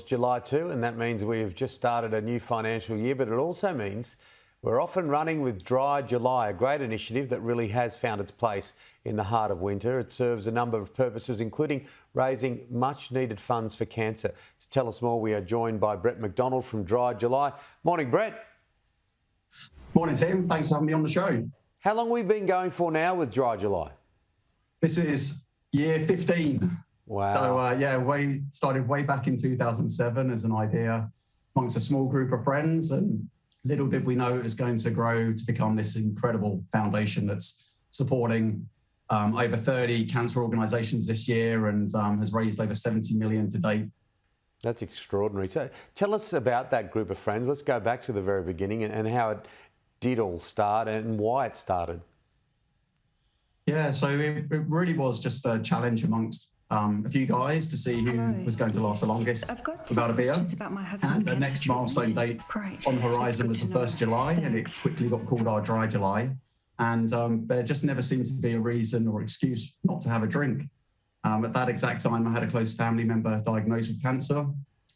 July 2, and that means we've just started a new financial year, but it also means we're off and running with Dry July, a great initiative that really has found its place in the heart of winter. It serves a number of purposes, including raising much-needed funds for cancer. To tell us more, we are joined by Brett Macdonald from Dry July. Morning, Brett. Morning, Tim. Thanks for having me on the show. How long have we been going for now with Dry July? This is year 15. Wow. So, we started way back in 2007 as an idea amongst a small group of friends, and little did we know it was going to grow to become this incredible foundation that's supporting over 30 cancer organisations this year and has raised over 70 million to date. That's extraordinary. So tell us about that group of friends. Let's go back to the very beginning and how it did all start and why it started. Yeah, so it really was just a challenge amongst a few guys to see who was going to last the longest without a beer. And the next milestone date on the horizon was the 1st July, and it quickly got called our Dry July. And there just never seemed to be a reason or excuse not to have a drink. At that exact time, I had a close family member diagnosed with cancer.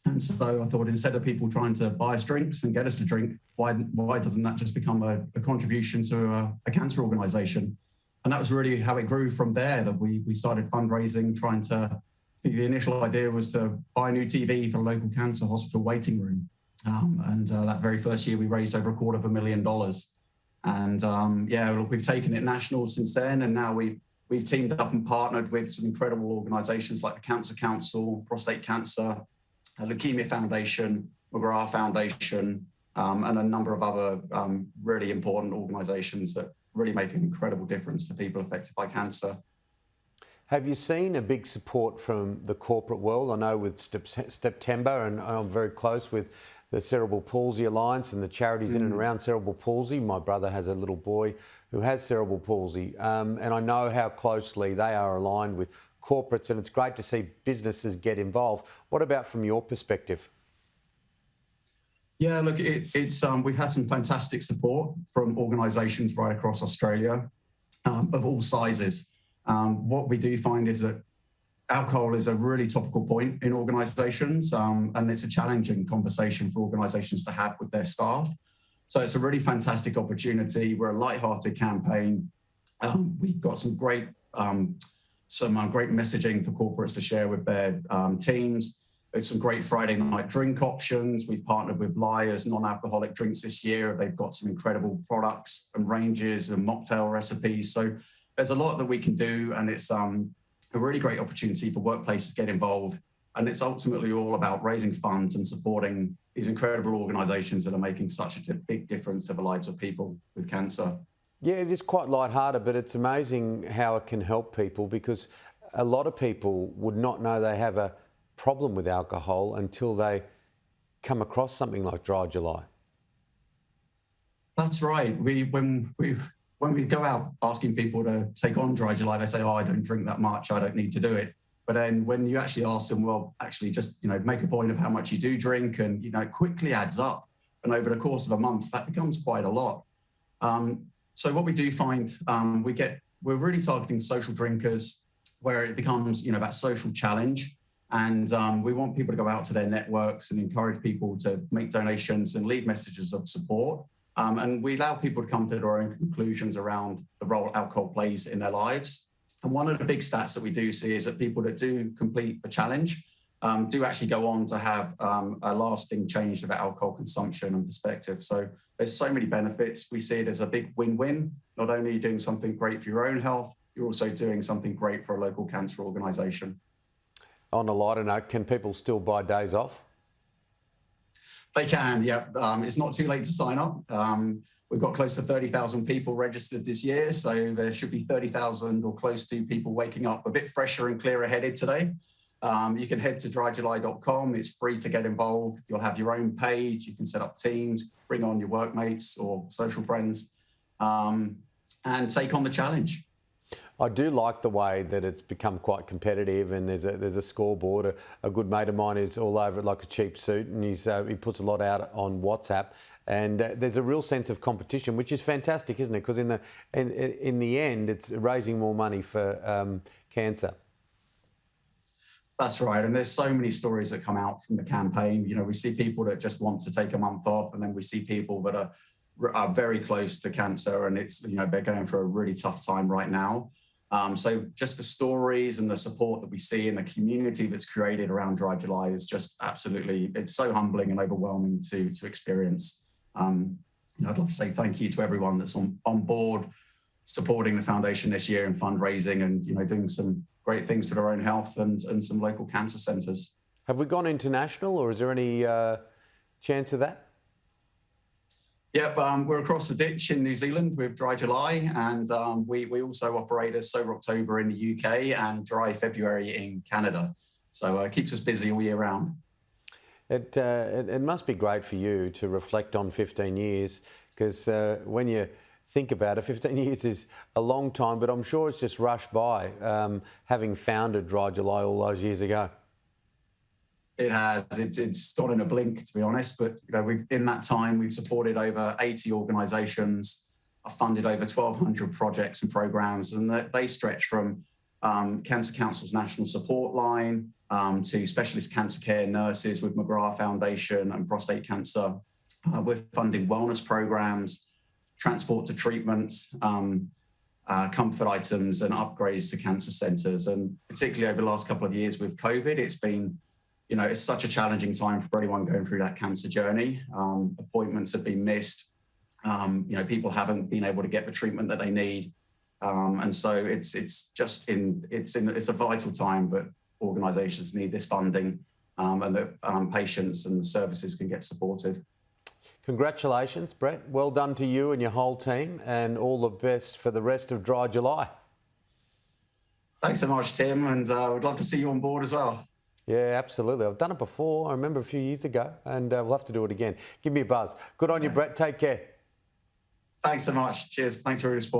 And so I thought, instead of people trying to buy us drinks and get us to drink, why doesn't that just become a contribution to a cancer organisation? And that was really how it grew from there, that we started fundraising, I think the initial idea was to buy a new TV for a local cancer hospital waiting room. And that very first year, we raised over $250,000. And look, we've taken it national since then. And now we've teamed up and partnered with some incredible organisations like the Cancer Council, Prostate Cancer, Leukemia Foundation, McGrath Foundation, and a number of other really important organisations that really make an incredible difference to people affected by cancer. Have you seen a big support from the corporate world? I know with September, and I'm very close with the Cerebral Palsy Alliance and the charities in and around cerebral palsy. My brother has a little boy who has cerebral palsy, and I know how closely they are aligned with corporates, and it's great to see businesses get involved. What about from your perspective? Yeah, look, we've had some fantastic support from organisations right across Australia of all sizes. What we do find is that alcohol is a really topical point in organisations, and it's a challenging conversation for organisations to have with their staff. So it's a really fantastic opportunity. We're a light-hearted campaign. We've got some great messaging for corporates to share with their teams. There's some great Friday night drink options. We've partnered with Liars non-alcoholic drinks this year. They've got some incredible products and ranges and mocktail recipes. So there's a lot that we can do, and it's a really great opportunity for workplaces to get involved. And it's ultimately all about raising funds and supporting these incredible organisations that are making such a big difference to the lives of people with cancer. Yeah, it is quite lighthearted, but it's amazing how it can help people, because a lot of people would not know they have a problem with alcohol until they come across something like Dry July. That's right. When we go out asking people to take on Dry July, they say, "Oh, I don't drink that much, I don't need to do it." But then when you actually ask them, well, actually just make a point of how much you do drink, and it quickly adds up. And over the course of a month, that becomes quite a lot. So what we do find, we're really targeting social drinkers, where it becomes that social challenge. And we want people to go out to their networks and encourage people to make donations and leave messages of support. And we allow people to come to their own conclusions around the role alcohol plays in their lives. And one of the big stats that we do see is that people that do complete the challenge do actually go on to have a lasting change of their alcohol consumption and perspective. So there's so many benefits. We see it as a big win-win. Not only are you doing something great for your own health, you're also doing something great for a local cancer organisation. On a lighter note, can people still buy days off? They can, yeah. It's not too late to sign up. We've got close to 30,000 people registered this year, so there should be 30,000 or close to people waking up a bit fresher and clearer headed today. You can head to dryjuly.com. It's free to get involved. You'll have your own page. You can set up teams, bring on your workmates or social friends, and take on the challenge. I do like the way that it's become quite competitive, and there's a scoreboard. A good mate of mine is all over it like a cheap suit, and he puts a lot out on WhatsApp, and there's a real sense of competition, which is fantastic, isn't it? Because in the end, it's raising more money for cancer. That's right. And there's so many stories that come out from the campaign. You know, we see people that just want to take a month off, and then we see people that are very close to cancer, and it's, you know, they're going through a really tough time right now. So just the stories and the support that we see in the community that's created around Dry July is just absolutely, it's so humbling and overwhelming to experience. You know, I'd like to say thank you to everyone that's on board supporting the foundation this year and fundraising, and, you know, doing some great things for their own health and some local cancer centres. Have we gone international, or is there any chance of that? Yep, we're across the ditch in New Zealand with Dry July, and we also operate as Sober October in the UK and Dry February in Canada. So it keeps us busy all year round. It must be great for you to reflect on 15 years, because when you think about it, 15 years is a long time, but I'm sure it's just rushed by, having founded Dry July all those years ago. It has. It's gone in a blink, to be honest. But, you know, in that time, we've supported over 80 organisations, funded over 1,200 projects and programmes, and they stretch from Cancer Council's National Support Line to specialist cancer care nurses with McGrath Foundation and prostate cancer. We're funding wellness programmes, transport to treatment, comfort items and upgrades to cancer centres. And particularly over the last couple of years with COVID, it's been, you know, it's such a challenging time for anyone going through that cancer journey. Appointments have been missed. You know, people haven't been able to get the treatment that they need. And so it's a vital time that organisations need this funding, and that patients and the services can get supported. Congratulations, Brett. Well done to you and your whole team, and all the best for the rest of Dry July. Thanks so much, Tim, and I would love to see you on board as well. Yeah, absolutely. I've done it before. I remember a few years ago, and we'll have to do it again. Give me a buzz. Good on you, Brett. Take care. Thanks so much. Cheers. Thanks for your support.